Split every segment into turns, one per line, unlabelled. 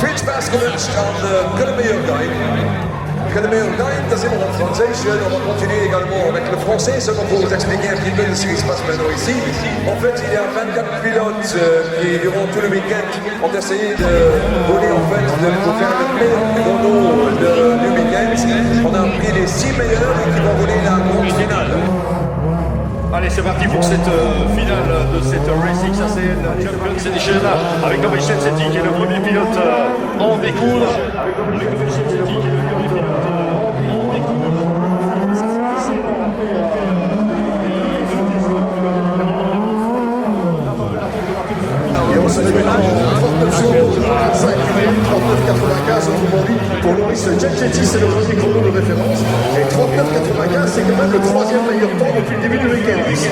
Fritz Baskovich aan Kelemeergein. Kelemeergein, deuxième en français. On va continuer également avec le français, seulement pour vous expliquer un petit peu de ce qui se passe maintenant ici. En fait, il y a 24 pilotes qui, durant tout le week-end, ont essayé de voler, en fait, de faire le meilleur chrono du week-end. On a pris les 6 meilleurs qui vont voler la grande finale.
Allez, c'est parti pour cette finale de cette Racing ACN Champions Edition avec Dominic Sensetti qui est le premier pilote en découle.
Et on se déménage 39 secondes, 5 39,95 autrement dit, pour Loris Gianchetti, c'est le premier chrono de référence. Et 39,95, c'est quand même le troisième meilleur temps depuis le début du week-end ici.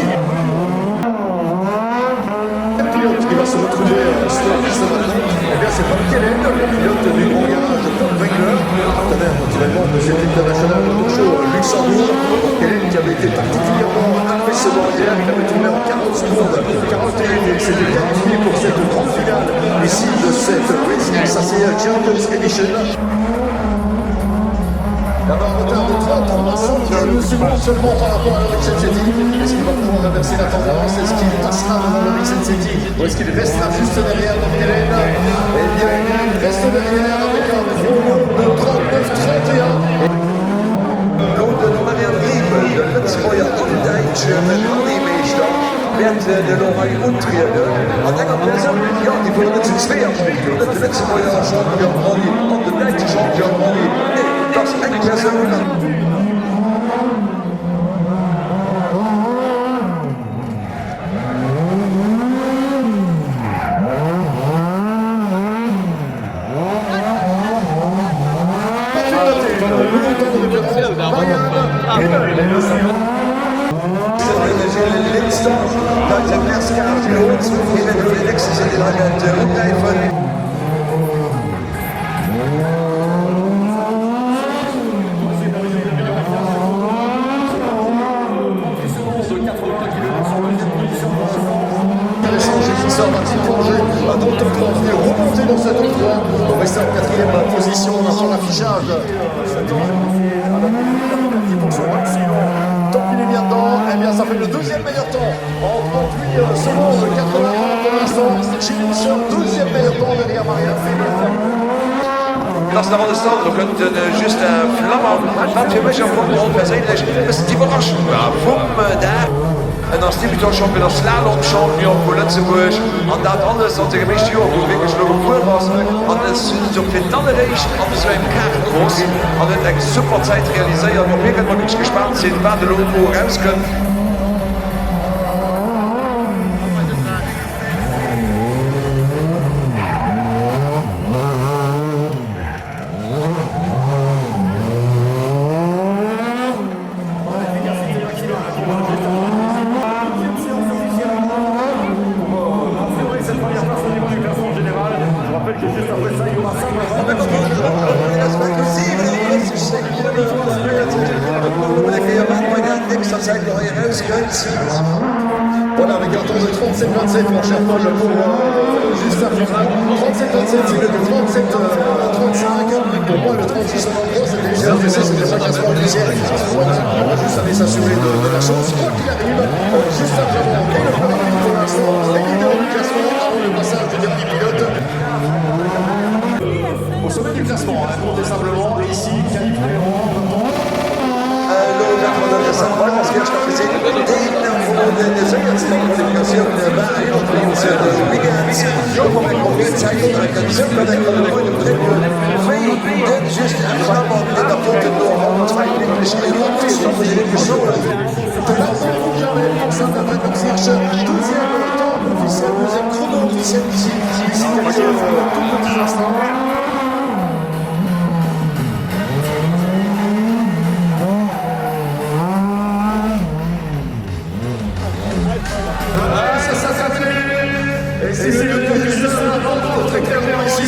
Le pilote qui va se retrouver sur la piste maintenant, eh bien c'est Bob Kellen, le pilote du grand garage Tom Wengler, partenaire naturellement de cet international auto show Luxembourg. Kellen qui avait été particulièrement impressionnant hier, il avait tourné en 40 secondes, 41 et s'était qualifié pour cette grande finale ici de cette Racing ACN Champions Edition. Il y avait un retard de 33 secondes seulement par rapport à Loris Gianchetti. Est-ce qu'il va pouvoir inverser la tendance? Est-ce qu'il passera devant Loris Gianchetti? Ou est-ce qu'il restera juste derrière Bob Kellen? Eh bien, il reste derrière avec un chrono de 39,31.
De manière libre, de Lutzmeier Ondijk met Honeymeester werd de Lorraine optreden. En dan gaat mensen, ja, die willen met z'n tweeën maken. Dat de Lutzmeier champion Honey, Ondijk champion Honey. Nee, dat is echt persoonlijk. Dat de perskaart loopt in de elektrische zitten aan het opblijven.
Va donc venir remonter dans cet endroit. On reste en quatrième position sur l'affichage. Tant qu'il est bien dedans, eh bien ça fait le deuxième meilleur temps. En 38 secondes, 81 pour l'instant. Jimmy Fischer, deuxième meilleur temps derrière Marianne Febvre.
Dat is de andere stand. We kunnen juist vlammen. Dat je met je rond zijn. Dat is die verrassing. Vom daar. En dan stipt hij champion, dan slalom champion voor Lutzenburg. En dat alles dat de gemeente hier ook weer gesloten voor was. En dat is zo veel tandenreis. En zo een kaart groß. En dat is super tijd realiseren. En we kunnen nog gespaard zijn waar de logo raus kunnen.
Voilà, avec un temps de 37-27, mon cher Paul, pour juste un final. 37-27, c'est le 37-35. Pour moi, le 36-73, c'était déjà fait, c'était pas classement officiel. Voilà, on va juste aller s'assurer de la chose. Quoi qu'il arrive, juste simplement, et le plus rapide pour l'instant, les leaders du classement avant le passage du dernier pilote. Au sommet du classement, incontestablement, ici, Calif Ferrand.
Als eerste gezien, voor de zekerheidskwalificatie bij ons weekend. Voor mijn concurrentie, ik kan zo dat ik een mooie trip twee en juist afgelopen in de punten door 122 kilometer van de persoon.
Ça devrait donc chercher deuxième temps officiel, deuxième chrono officiel ici, quelques tout petits instants. Et c'est le deuxième très clairement ici.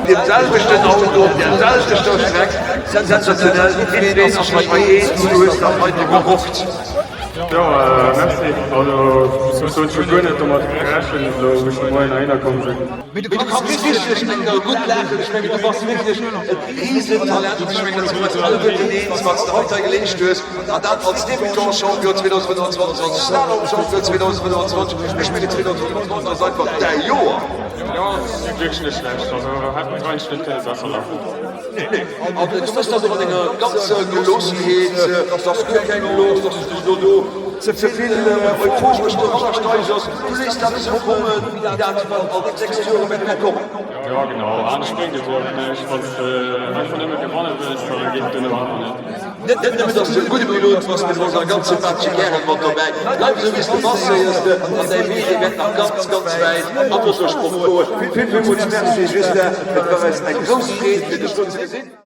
Dezelfde den Auto, der selchte Stoßstreck, sensationell, hinten auf mein ist dann heute geguckt.
Ja, merci. Also, so schon gut nicht, um zu crashen, so ich mal in einer kommen sind.
Mit dem wirklich gut lachen, ich meine, du warst wirklich ein Riesentalent, ich meine, das wird alle Unternehmen, was du heute gelegt hast, und dann als Debutant-Champion 2025, Slalom-Champion 2025, ich meine, 2025 ist einfach der Jahr.
Ja, das ist wirklich nicht schlecht. Also, hat man 3 Schritte Sache laufen.
Aber du musst aber eine ganze Gelassenheit, das Kühlkein-Los, das ist Dodo, zu viel euphorisch Rollersteigers, du lässt das so kommen, wie der auf 6 Jahre mit mir kommen.
Ja, genau. Anspringt es auch nicht. Was einfach nicht mehr gewonnen wird, sondern gegen den anderen.
Nicht nur, dass du ein guter Pilot warst mit unserer ganzen Partien mit dabei. Bleib so, wie es du machst, und dein Weg wird noch ganz, ganz weit. Aber so Spruch. Vielen Dank, das war ein großes Reden für die Stunde.